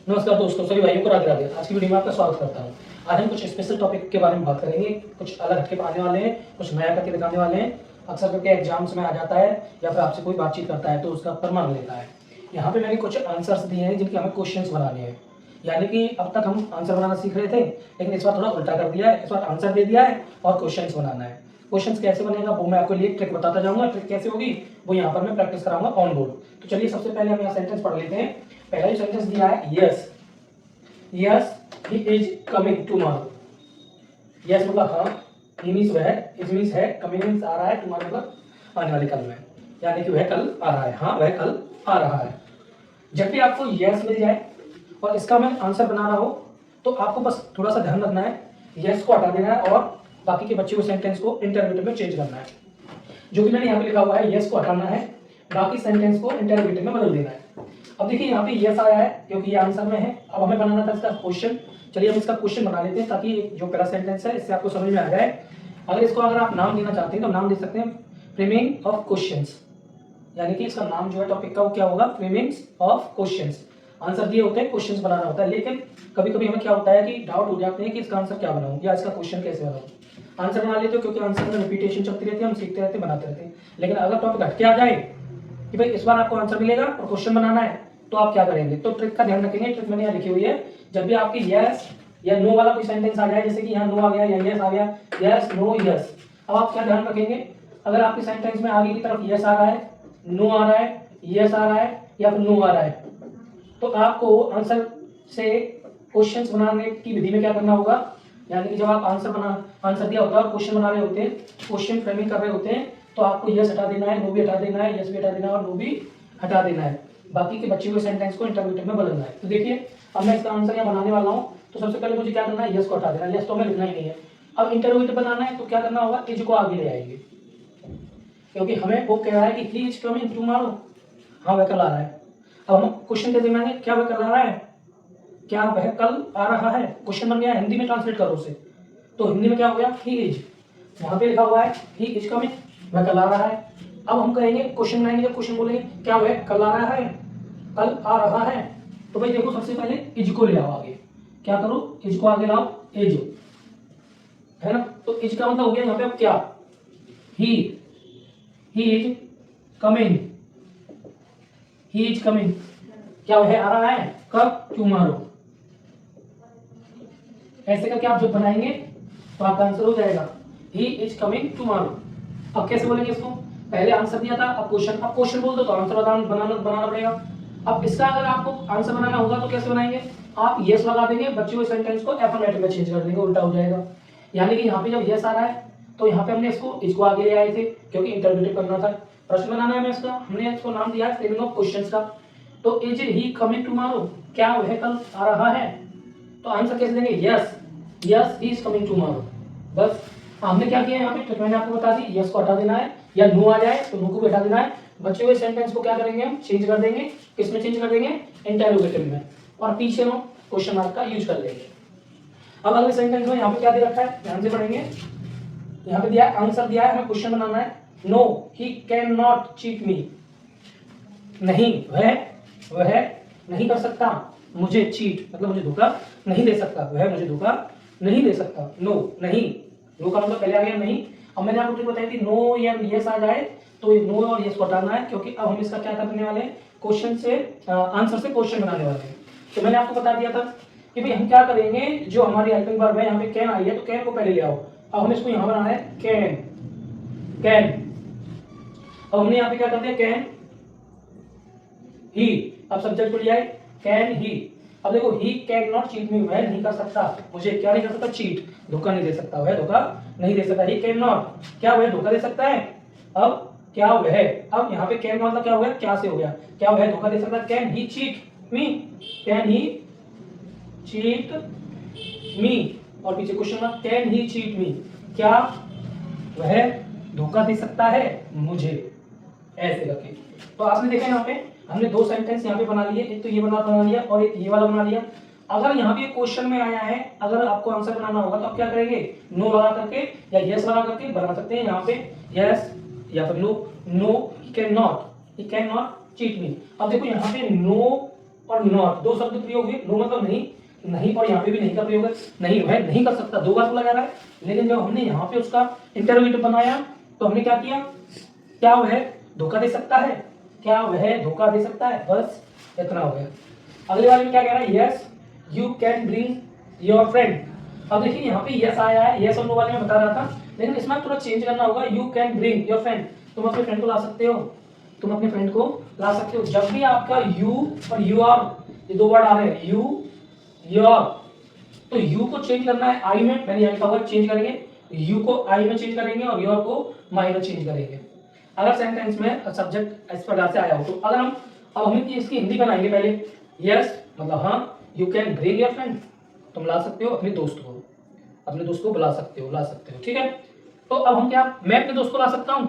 नमस्कार दोस्तों, सभी भाइयों को राधे राधे। आज की वीडियो में आपका स्वागत करता हूं। आज हम कुछ स्पेशल टॉपिक के बारे में बात करेंगे। कुछ अलग हटके आने वाले हैं, कुछ नया करके दिखाने वाले हैं। अक्सर करके एग्जाम्स में आ जाता है या फिर आपसे कोई बातचीत करता है तो उसका प्रमाण लेता है। यहाँ पे मैंने कुछ आंसर्स दिए हैं जिनके हमें क्वेश्चंस बनाने हैं। यानी कि अब तक हम आंसर बनाना सीख रहे थे, लेकिन इस बार थोड़ा उल्टा कर दिया है। इस बार आंसर दे दिया है और क्वेश्चंस बनाना है। क्वेश्चंस कैसे बनेगा वो मैं आपको लिए ट्रिक बताता जाऊंगा। ट्रिक कैसे होगी वो यहाँ पर मैं प्रैक्टिस कराऊंगा ऑन बोर्ड। तो चलिए सबसे पहले हम यहाँ सेंटेंस पढ़ लेते हैं। पहला जो सेंटेंस दिया है, yes he is coming tomorrow. Yes मतलब हाँ, ही मीन्स वह, इज मीन्स है, कमिंग मीन्स आ रहा है, टुमारो मतलब आने वाले कल में, यानी कि वह कल आ रहा है। हाँ, वह कल आ रहा है। जब भी आपको यस मिल जाए और इसका मैं आंसर बनाना हो तो आपको बस थोड़ा सा ध्यान रखना है, यस को हटा देना है और बाकी के बचे हुए सेंटेंस को इंटररोगेटिव में चेंज करना है। जो कि मैंने यहाँ पे लिखा हुआ है, यस को हटाना है, बाकी सेंटेंस को इंटररोगेटिव में बदल देना है। अब देखिए यहाँ पे यस आया है क्योंकि ये आंसर में है। अब हमें बनाना था इसका क्वेश्चन। चलिए हम इसका क्वेश्चन बना लेते हैं ताकि जो पहला सेंटेंस है इससे आपको समझ में आ जाए। अगर आप नाम देना चाहते हैं तो नाम दे सकते हैं फ्रेमिंग ऑफ क्वेश्चंस, यानी कि इसका नाम जो है टॉपिक का वो क्या होगा, फ्रेमिंग्स ऑफ क्वेश्चंस। आंसर दिए होते हैं, क्वेश्चंस बनाना होता है। लेकिन कभी कभी हमें क्या होता है कि डाउट हो जाते हैं कि इसका आंसर क्या बनाऊं या इसका क्वेश्चन कैसे बनाऊं। आंसर बना लेते हो क्योंकि आंसर में रिपीटेशन चलती रहती है, हम सीखते रहते हैं, बनाते रहते हैं। लेकिन अगर टॉपिक हटके आ जाए कि भाई इस बार आपको आंसर मिलेगा और क्वेश्चन बनाना है तो आप क्या करेंगे, तो ट्रिक का ध्यान रखेंगे। ट्रिक मैंने यहाँ लिखी हुई है। जब भी आपकी यस या नो वाला कोई सेंटेंस आ जाए, जैसे कि यहाँ नो आ गया या यस आ गया, यस नो यस, अब आप क्या ध्यान रखेंगे, अगर आपके सेंटेंस में आगे की तरफ यस आ रहा है, नो आ रहा है, यस आ रहा है या फिर नो आ रहा है, तो आपको आंसर से क्वेश्चंस बनाने की विधि में क्या करना होगा, यानी कि जब आप आंसर दिया होता है और क्वेश्चन बना रहे होते हैं, क्वेश्चन फ्रेमिंग कर रहे होते हैं, तो आपको यस हटा देना है, नो भी हटा देना है, यस भी हटा देना है और नो भी हटा देना है। बाकी के बचे हुए सेंटेंस को इंटररोगेटिव में बदलना है। तो देखिए अब मैं इसका आंसर यहाँ बनाने वाला हूँ। तो सबसे पहले मुझे क्या करना है, यस को हटा देना है। यस तो हमें लिखना ही नहीं है। अब इंटररोगेटिव बनाना है तो क्या करना होगा, इज को आगे ले आएंगे, क्योंकि हमें वो कह रहा है कि ही इज कमिंग टुमारो, हाँ वह कल आ रहा है। अब हम क्वेश्चन कैसे बनाएंगे, क्या वह कल आ रहा है, क्या वह कल आ रहा है। क्वेश्चन बन गया, हिंदी में ट्रांसलेट करो उसे। तो हिंदी में क्या हो गया, ही इज, वहां पे लिखा हुआ है ही इज कमिंग, वह कल आ रहा है। अब हम कहेंगे क्वेश्चन बनाएंगे, जब क्वेश्चन बोलेंगे क्या वह कल आ रहा है, कल आ रहा है, तो भाई देखो सबसे पहले इज को ले आओ आगे। क्या करो, इज को आगे लाओ, इज है ना। तो इज का मतलब हो गया यहाँ पे अब क्या, he is coming, he is coming, क्या वह आ रहा है, कब, टुमारो। ऐसे करके आप जब बनाएंगे तो आपका आंसर हो जाएगा ही इज कमिंग टुमारो। अब कैसे बोलेंगे इसको, पहले आंसर दिया था, अब क्वेश्चन बोल दो तो आंसर बनाना पड़ेगा। अब इसका अगर आपको आंसर बनाना होगा तो कैसे बनाएंगे, आप यस लगा देंगे, बचे हुए सेंटेंस को एफर्मेटिव में चेंज कर देंगे, उल्टा हो जाएगा। यानी कि यहाँ पे जब यस आ रहा है तो यहाँ पे हमने इसको आगे ले आए थे क्योंकि इंटरप्रेटिव करना था, प्रश्न बनाना है हमें इसका। हमने इसको नाम दिया है फ्रेमिंग ऑफ क्वेश्चंस का। तो इज ही कमिंग टुमारो, क्या वह कल आ रहा है, तो आंसर कैसे देंगे, yes he is coming tomorrow. बस हमने क्या किया यहाँ पे, तो मैंने आपको बता दी, यस को हटा देना है, या नो आ जाए तो नो को भी हटा देना है। बचे हुए सेंटेंस को क्या करेंगे, हम चेंज कर देंगे। किसमें चेंज कर देंगे, इंटरोगेटिव में, और पीछे हम क्वेश्चन मार्क का यूज कर लेंगे। अब अगले सेंटेंस में यहाँ पे क्या दे रखा है, ध्यान से पढ़ेंगे। यहाँ पे दिया है, आंसर दिया है, हमें क्वेश्चन बनाना है। No he can not cheat me, नहीं वह नहीं कर सकता मुझे चीट, मतलब मुझे धोखा नहीं दे सकता, वह मुझे धोखा नहीं दे सकता। नो नहीं, नो का मतलब पहले आ गया नहीं। अब मैंने आपको बताई थी, नो या यस आ जाए तो नो और यस को हटाना है, क्योंकि अब हम इसका क्या करने वाले हैं, क्वेश्चन से आंसर से क्वेश्चन बनाने वाले हैं। तो मैंने आपको बता दिया था कि भाई हम क्या करेंगे, जो हमारी हेल्पिंग वर्ब है यहाँ पे कैन आई है तो कैन को पहले ले आओ। अब हमें इसको यहाँ बनाना है कैन। अब हमने यहाँ पे क्या कर दिया, कैन ही, अब सब्जेक्ट को लिया है कैन ही। अब देखो, ही कैन नॉट चीट मी, वह नहीं कर सकता मुझे, क्या नहीं कर सकता, चीट, धोखा नहीं दे सकता, वह धोखा नहीं दे सकता। ही कैन नॉट, क्या वह धोखा दे सकता है। अब क्या वह, अब यहाँ पे कैन का मतलब क्या हो गया, क्या से हो गया, क्या वह धोखा दे सकता है। Can he cheat me, can he cheat मी, और पीछे question mark, can he cheat मी, क्या वह धोखा दे सकता है मुझे, ऐसे करके। तो आपने देखा यहाँ पे हमने दो सेंटेंस यहाँ पे बना लिए, एक तो ये बना लिया और एक ये वाला बना लिया। अगर यहाँ पे क्वेश्चन में आया है, अगर आपको आंसर बनाना होगा तो आप क्या करेंगे, नो लगा करके या यस लगा करके बना सकते हैं। यहाँ पे यस या फिर no he can not cheat me. अब देखो यहाँ पे नो और नॉट, दो शब्द प्रयोग हुए। नो मतलब नहीं, नहीं, और यहाँ पे भी नहीं का प्रयोग है, नहीं वह नहीं कर सकता, दो बार बोला जा रहा है। लेकिन जब हमने यहाँ पे उसका इंटरोगेटिव बनाया तो हमने क्या किया, क्या वह धोखा दे सकता है, क्या वह धोखा दे सकता है, बस इतना हो गया। अगले वाले में क्या कह रहा है, yes you can bring your friend. अब देखिए यहाँ पे यस आया है, यस और नो वाले में बता रहा था, लेकिन इसमें थोड़ा चेंज करना होगा। You can bring your friend, तुम अपने फ्रेंड को ला सकते हो, तुम अपने फ्रेंड को ला सकते हो। जब भी आपका यू और यू आर, ये दो वर्ड आ रहे हैं, यू योर, तो यू को चेंज करना है आई में, मैंने यहाँ लिखा हुआ चेंज करेंगे, यू को आई में चेंज करेंगे और योर को माई में चेंज करेंगे। अगर सेंटेंस में सब्जेक्ट इस प्रकार से आया हो तो अगर हम अब हम इसकी हिंदी बनाएंगे पहले। यस मतलब हाँ, you can bring your friend, तुम ला सकते हो अपने दोस्त को, अपने दोस्त को बुला सकते हो, ला सकते हो, ठीक है। तो अब हम क्या, मैं अपने दोस्त को ला सकता हूँ।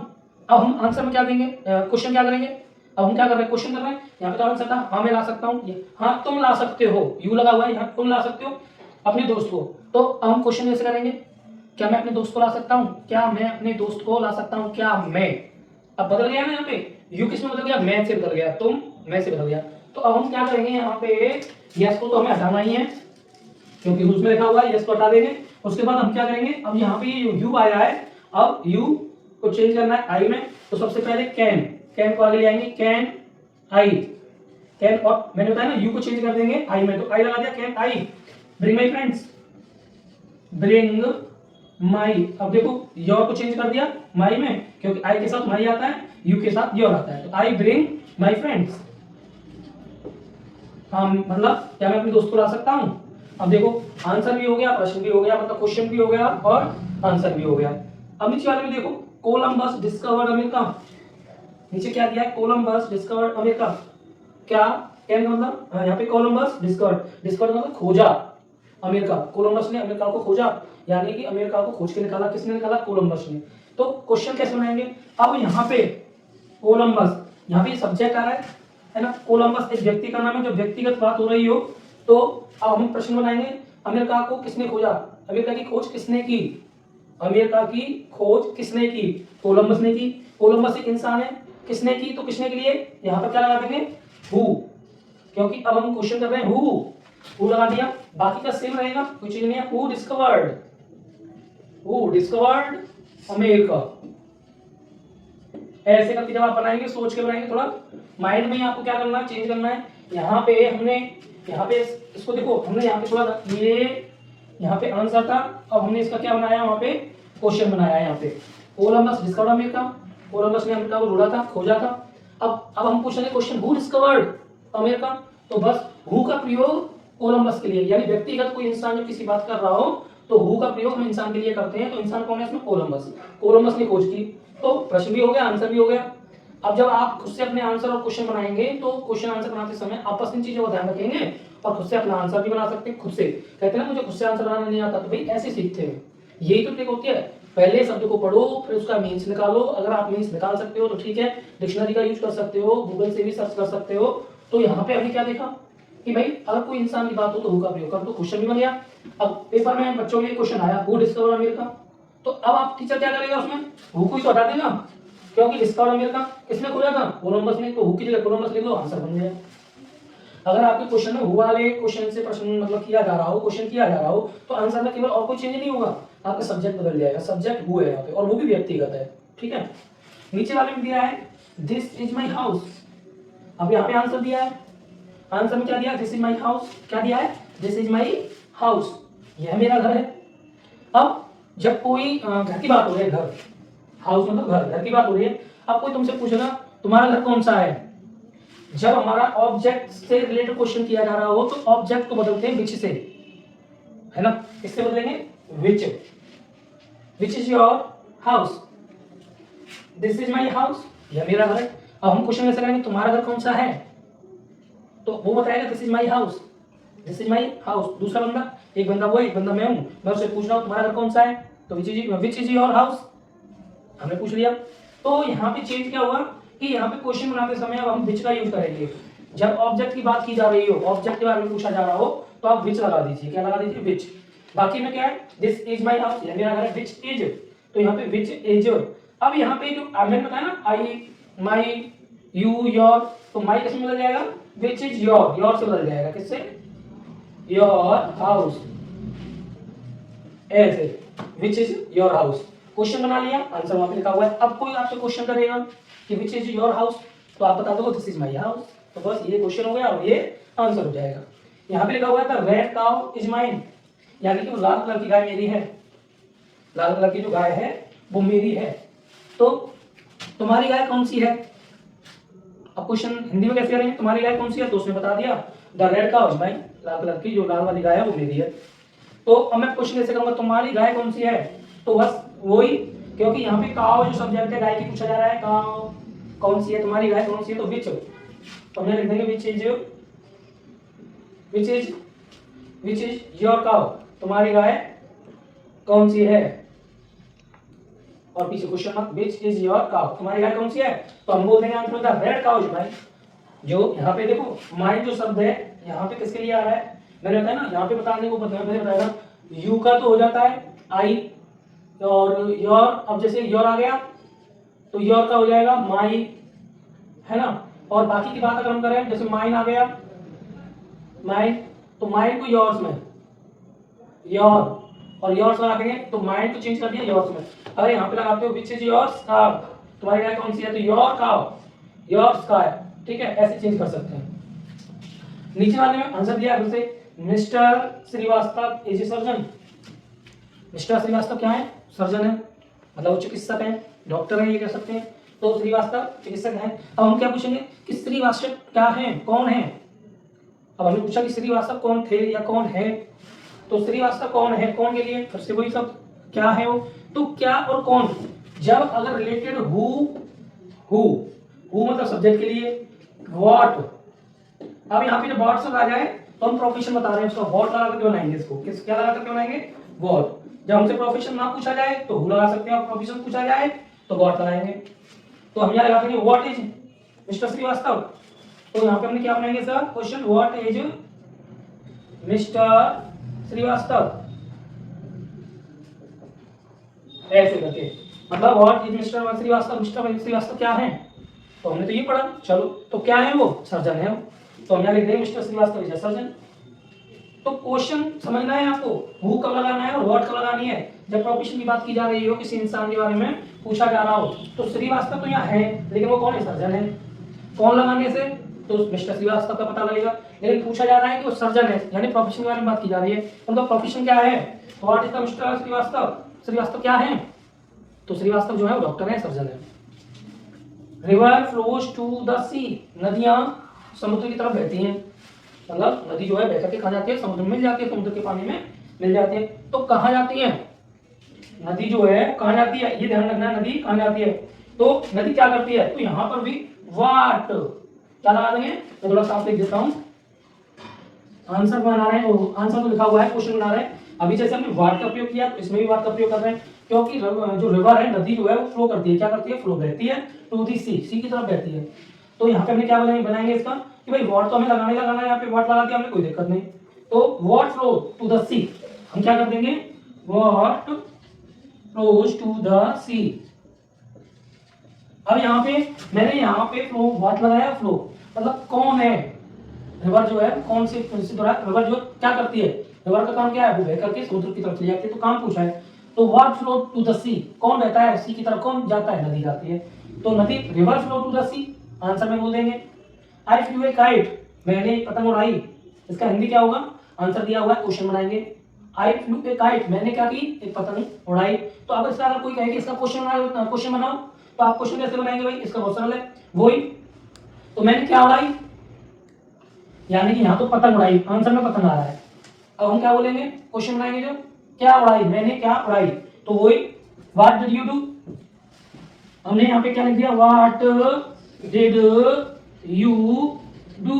अब हम आंसर में क्या देंगे, क्वेश्चन क्या करेंगे, अब हम क्या कर रहे हैं, क्वेश्चन कर रहे हैं। यहाँ पे तो आंसर था हाँ मैं ला सकता हूँ, हाँ तुम ला सकते हो, यू लगा हुआ है यहाँ, तुम ला सकते हो अपने दोस्त को। तो अब हम क्वेश्चन कैसे करेंगे, क्या मैं अपने दोस्त को ला सकता हूँ, क्या मैं अपने दोस्त को ला सकता हूँ, क्या मैं, अब बदल गया ना यहाँ पे, यू किस में बदल गया, मैं से बदल गया, तुम मैं से बदल गया। तो अब हम क्या करेंगे यहाँ पे, यस को तो हमें हटाना ही है क्योंकि रूल्स में लिखा हुआ है, यस को हटा देंगे। उसके बाद हम क्या करेंगे, अब यहाँ पे यू आया है, अब यू को चेंज करना है आई में, तो सबसे पहले कैन, कैन को आगे ले आएंगे, कैन आई, कैन, और मैंने बताया ना यू को चेंज कर देंगे आई में, तो आई लगा दिया, can I bring my friends, bring my. अब देखो योर को चेंज कर दिया माई में, क्योंकि आई के साथ माई आता है, यू के साथ योर आता है, तो आई ब्रिंग माई फ्रेंड्स। हाँ मतलब क्या मैं अपने दोस्त को ला सकता हूँ। अब देखो आंसर भी हो गया, प्रश्न भी हो गया, मतलब क्वेश्चन भी हो गया और आंसर भी हो गया। अब नीचे वाले में देखो, कोलंबस डिस्कवर्ड अमेरिका, नीचे क्या दिया है, कोलंबस डिस्कवर्ड अमेरिका, क्या कैन मतलब यहाँ पे कोलंबस डिस्कवर्ड, डिस्कवर्ड मतलब खोजा अमेरिका, कोलंबस ने अमेरिका को खोजा, यानी कि अमेरिका को खोज के निकाला, किसने निकाला, कोलंबस ने। तो क्वेश्चन कैसे बनाएंगे, अब यहाँ पे कोलंबस, यहाँ पे सब्जेक्ट आ रहा है ना, कोलंबस एक व्यक्ति का नाम है, जो व्यक्तिगत बात हो रही हो, तो अब हम प्रश्न बनाएंगे, अमेरिका को किसने खोजा, अमेरिका की खोज किसने की, अमेरिका की खोज किसने की, कोलंबस ने की। कोलंबस एक इंसान है, किसने की, तो किसने के लिए यहाँ पर क्या लगा देंगे, हु, क्योंकि अब हम क्वेश्चन कर रहे हैं हु लगा दिया, बाकी का सेम रहेगा, कोई चीज नहीं है। हु डिस्कवर्ड अमेरिका, ऐसे करके जब आप बनाएंगे, सोच के बनाएंगे, थोड़ा माइंड में आपको क्या करना है, चेंज करना है। यहाँ पे हमने, यहाँ पे इसको देखो, हमने यहाँ पे थोड़ा ये यहाँ पे आंसर था, अब हमने इसका क्या बनाया, वहाँ पे क्वेश्चन बनाया है। यहाँ पे कोलंबस डिस्कवर्ड अमेरिका, कोलंबस ने अमेरिका को ढूंढा था, खोजा था। अब हम पूछेंगे क्वेश्चन, हु डिस्कवर्ड अमेरिका, तो बस हु का प्रयोग कोलंबस के लिए, यानी व्यक्तिगत कोई इंसान जब किसी बात कर रहा हो तो हु का प्रयोग हम इंसान के लिए करते हैं, तो इंसान कौन है इसमें, कोलंबस, कोलंबस ने खोज की। तो प्रश्न भी हो गया, आंसर भी हो गया। अब जब आप खुद से अपने आंसर और क्वेश्चन बनाएंगे तो क्वेश्चन आंसर बनाते समय आपस इन चीजों का ध्यान रखेंगे और खुद से अपना आंसर भी बना सकते हैं। खुद से कहते हैं ना मुझे खुद से आंसर बनाना नहीं आता, तो भाई ऐसे सीखते हैं, यही तो ट्रिक होती है। पहले शब्द को पढ़ो, फिर उसका मीन्स निकालो, अगर आप मीन्स निकाल सकते हो तो ठीक है, डिक्शनरी का यूज कर सकते हो, गूगल से भी सर्च कर सकते हो। तो यहाँ पे हमने क्या देखा कि भाई अगर कोई इंसान की बात हो तो हु का प्रयोग कर, तो क्वेश्चन भी बन गया। अब पेपर में बच्चों के लिए क्वेश्चन आया, हु डिस्कवर्ड अमेरिका, तो अब आप टीचर क्या करेगा, उसमें हु को ही तो हटा देगा, क्योंकि डिस्कवर्ड अमेरिका किसने खोजा था, कोलंबस ने, तो हु की जगह कोलंबस लिख दो, आंसर बन गया। अगर आपके क्वेश्चन में हु वाले क्वेश्चन से प्रश्न मतलब किया जा रहा हो, क्वेश्चन किया जा रहा हो, तो आंसर में केवल और कोई चेंज नहीं होगा, आपका सब्जेक्ट बदल जाएगा, सब्जेक्ट हु है यहाँ पे, और वो भी व्यक्तिगत है, ठीक है। नीचे वाले में दिया है दिस इज माई हाउस, अब यहाँ पे आंसर दिया है, आंसर में क्या दिया, दिस इज माई हाउस, क्या दिया है, दिस इज माई हाउस, यह मेरा घर है। अब जब कोई घर की बात हो रही है, घर, हाउस मतलब घर की बात हो रही है, अब कोई तुमसे पूछेगा तुम्हारा घर कौन सा है, जब हमारा ऑब्जेक्ट से रिलेटेड क्वेश्चन किया जा रहा हो तो ऑब्जेक्ट को बदलते हैं विच से, है ना, इससे बदलेंगे which, which is your house, this is my house, यह मेरा घर है। अब हम क्वेश्चन कैसे करेंगे, तुम्हारा घर कौन सा है, तो वो बताएगा this is my house, this is my house. दूसरा बंदा, एक बंदा वो है, एक बंदा मैं हूं, मैं उससे पूछ रहा हूं तुम्हारा घर कौन सा है, तो विच इज योर हाउस, हमने पूछ लिया। तो यहाँ पे चेंज क्या हुआ कि यहाँ पे क्वेश्चन बनाते समय अब हम विच का यूज करेंगे। जब ऑब्जेक्ट की बात की जा रही हो, ऑब्जेक्ट के बारे में पूछा जा रहा हो, तो आप विच लगा दीजिए, क्या लगा दीजिए, विच। बाकी में क्या है, दिस इज माई हाउस, यह मेरा घर है, विच इज, तो यहाँ पे विच इज। अब यहाँ पे जो मैंने बताया ना, आई, माई, यू, योर, तो माई किसमें बदल जाएगा, विच इज योर से बदल जाएगा, किससे? योर हाउस, ऐसे विच इज योर हाउस। क्वेश्चन बना लिया, आंसर वहां पे लिखा हुआ है। अब कोई आपसे क्वेश्चन करेगा कि विच इज योर हाउस, तो आप बता दो दिस इज माय हाउस, तो बस ये क्वेश्चन हो गया और ये आंसर हो जाएगा। यहाँ पे लिखा हुआ है the red cow is mine, यानी कि वो लाल कलर की गाय मेरी है, लाल कलर की जो गाय है वो मेरी है। तो तुम्हारी गाय कौन सी है? अब क्वेश्चन हिंदी में कैसे करेंगे, तुम्हारी गाय कौन सी है, तो उसने बता दिया the red cow is mine, Lal colour की जो लाल वाली गाय है वो मेरी है। तो अब मैं क्वेश्चन कैसे करूंगा, तुम्हारी गाय कौन सी है, तो बस वही, क्योंकि यहाँ पे काउ जो सब्जेक्ट है गाय की पूछा जा रहा है, काउ कौन सी है, तुम्हारी गाय कौन सी है, तो विच, तो हम लिख देंगे विच इज योर काउ, तुम्हारी गाय कौन सी है, और पीछे question mark, which is your cow, तुम्हारी गाय कौन सी है, तो हम बोल देंगे आंसर होता है रेड काउ इज माइन। जो यहाँ पे देखो माइन जो शब्द है यहाँ पे किसके लिए आ रहा है, मैंने बताया ना, यहाँ पे बताने को बताया यू का तो हो जाता है आई, और योर, अब जैसे योर आ गया तो योर का हो जाएगा माई, है ना। और बाकी की बात अगर हम करें, जैसे माइन आ गया, माइन, तो माइन को योर्स में, योर, और योर्स लगा देंगे तो माइन को चेंज कर दिया योर्स में। अगर यहाँ पे लगाते हो विच इज योर्स काउ, तुम्हारी गाय कौन सी है, तो योर काउ, योर्स काउ, ठीक है, ऐसे चेंज कर सकते हैं। नीचे वाले में आंसर दिया फिर से, mister Srivastava is a surgeon, mister Srivastava क्या है, सर्जन है, मतलब वो चिकित्सक है, डॉक्टर है, ये कह सकते हैं। तो श्रीवास्तव चिकित्सक है। अब हम क्या पूछेंगे कि श्रीवास्तव क्या है, कौन है। अब हमने पूछा कि श्रीवास्तव कौन थे या कौन है, तो श्रीवास्तव कौन है, कौन के लिए फिर से वही सब क्या है वो, तो क्या और कौन, जब अगर रिलेटेड हु मतलब सब्जेक्ट के लिए, व्हाट, अब यहाँ पे जब व्हाट सब आ जाए तो हम प्रोफेशन बता रहे हैं उसका, व्हाट लगा करके बनाएंगे इसको, किस क्या लगा करके बनाएंगे, व्हाट। जब हमसे प्रोफेशन ना पूछा जाए तो हु लगा सकते हैं, और प्रोफेशन पूछा जाए तो व्हाट लगाएंगे। तो हम यहाँ लगा देंगे व्हाट इज मिस्टर श्रीवास्तव, तो यहाँ पे हमने क्या बनाएंगे sir question, what is mister Srivastava, ऐसे करके, मतलब what is mister Srivastava, mister Srivastava क्या है, तो हमने तो ये पढ़ा। चलो तो क्या है वो, सर्जन है वो, तो हम यहाँ लिख देंगे मिस्टर श्रीवास्तव इज सर्जन। तो क्वेश्चन समझना है आपको, हु कब लगाना है और व्हाट कब लगानी है, जब प्रोफेशन की बात की जा रही हो, किसी इंसान के बारे में पूछा जा रहा हो। तो श्रीवास्तव तो यहाँ है लेकिन वो कौन है, सर्जन है, कौन लगाने से, तो मिस्टर श्रीवास्तव का पता लगेगा, लेकिन पूछा जा रहा है कि वो सर्जन है, यानी प्रोफेशन के बारे में बात की जा रही है, तो प्रोफेशन क्या है, what is the mister Srivastava, Srivastava क्या है, तो श्रीवास्तव जो है वो डॉक्टर है, सर्जन है। रिवर फ्लोज टू द सी, नदियां समुद्र की तरफ बहती हैं, मतलब नदी जो है बह करके कहाँ जाती है, समुद्र में मिल जाती है, समुद्र के पानी में मिल जाती है। तो कहाँ जाती है नदी, जो है कहाँ जाती है, ये ध्यान रखना है, नदी कहाँ जाती है, तो नदी क्या करती है, तो यहाँ पर भी वाट क्या लगा देंगे, मैं थोड़ा साफ लिख देता हूँ, आंसर बना रहे हैं, आंसर तो लिखा हुआ है, क्वेश्चन बना रहे हैं। अभी जैसे हमने वाट का प्रयोग किया तो इसमें भी वाट का प्रयोग कर रहे हैं, क्योंकि जो रिवर है, नदी जो है वो फ्लो करती है, क्या करती है, फ्लो बहती है टू दी सी, सी की तरफ बहती है। तो यहाँ पे हमने क्या बनाएंगे इसका कि भाई वाट तो हमें लगाना है, यहाँ पे वाट लगा दिया हमने, कोई दिक्कत नहीं। तो वाट फ्लो टू द सी, हम क्या कर देंगे, वाट फ्लोज टू द सी। अब यहाँ पे मैंने यहाँ पे फ्लो वाट लगाया, फ्लो मतलब कौन है, रिवर जो है कौन सी रिवर जो क्या करती है, रिवर का काम क्या है, वो बह करके समुद्र की तरफ चली जाती है, तो काम पूछा है। तो व्हाट फ्लो टू द सी, कौन बहता है सी की तरफ, कौन जाता है, नदी जाती है, तो नदी, river flow to the sea, answer में बोल देंगे। आई फ्लू ए काइट, मैंने पतंग उड़ाई, इसका हिंदी क्या होगा, आंसर दिया हुआ है, क्वेश्चन बनाएंगे। आई फ्लू ए काइट, मैंने क्या की, एक पतंग उड़ाई। तो अब इसका अगर कोई कहे कि इसका क्वेश्चन बनाओ, तो आप क्वेश्चन कैसे बनाएंगे भाई, इसका बहुत सरल है, वही, तो मैंने क्या उड़ाई, यानी कि यहाँ तो पतंग उड़ाई, आंसर में पतंग आ रहा है। अब हम क्या बोलेंगे, क्वेश्चन बनाएंगे जो क्या उड़ाई, मैंने क्या उड़ाई, तो वही व्हाट डिड यू डू, हमने यहाँ पे क्या लिख दिया, what did you do,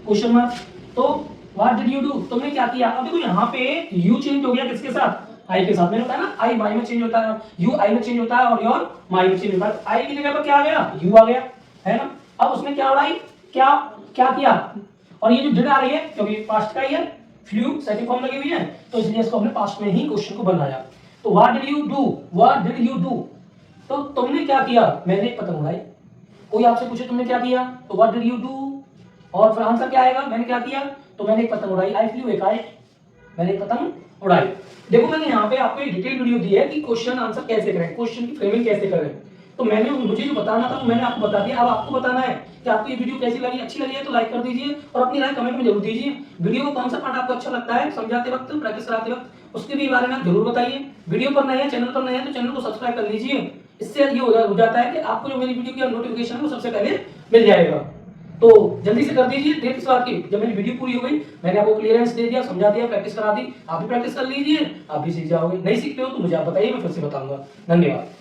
question mark. तो व्हाट डिड यू डू, तुमने क्या किया। अब देखो यहाँ पे यू चेंज हो गया किसके साथ, आई के साथ, मैंने बताया ना आई माई में चेंज होता है, यू आई में चेंज होता है, और योर माई में चेंज होता है। आई की जगह पर क्या आ गया, यू आ गया, है ना। अब उसने क्या उड़ाई, क्या क्या किया, और ये जो डिड आ रही है क्योंकि पास्ट का ही है, फ्लू सेकंड फॉर्म लगी हुई है, तो इसलिए इसको हमने पास्ट में ही क्वेश्चन को बनाया। तो what did you do, what did you do, तो तुमने क्या किया, मैंने पतंग उड़ाई। कोई आपसे पूछे तुमने क्या किया, तो व्हाट डिड यू डू, और फिर आंसर क्या आएगा, मैंने क्या किया, तो मैंने एक पतंग उड़ाई, आई फ्लू एक आए, मैंने एक पतंग उड़ाई। देखो मैंने यहाँ पे आपको एक डिटेल वीडियो दी है कि क्वेश्चन आंसर कैसे करें, क्वेश्चन की फ्रेमिंग कैसे करें। तो मुझे जो बताना था वो मैंने आपको बता दिया। अब आपको बताना है कि आपको ये वीडियो कैसी लगी, अच्छी लगी है तो लाइक कर दीजिए और अपनी राय कमेंट में जरूर दीजिए। वीडियो को कौन सा पार्ट आपको अच्छा लगता है समझाते वक्त, प्रैक्टिस कराते वक्त, उसके भी बारे में आप जरूर बताइए। वीडियो पर नए हैं, चैनल पर नए हैं तो चैनल को सब्सक्राइब कर लीजिए। इससे ये हो जाता है कि आपको जो मेरी वीडियो की नोटिफिकेशन है वो सबसे पहले मिल जाएगा। तो जल्दी से कर दीजिए, देर किस बात की, जब मेरी वीडियो पूरी हो गई मैंने आपको क्लियरेंस दे दिया, समझा दिया, प्रैक्टिस करा दी, आप भी प्रैक्टिस कर लीजिए, आप भी सीख जाओगे। नहीं सीखते हो तो मुझे आप बताइए, मैं फिर से बताऊंगा। धन्यवाद।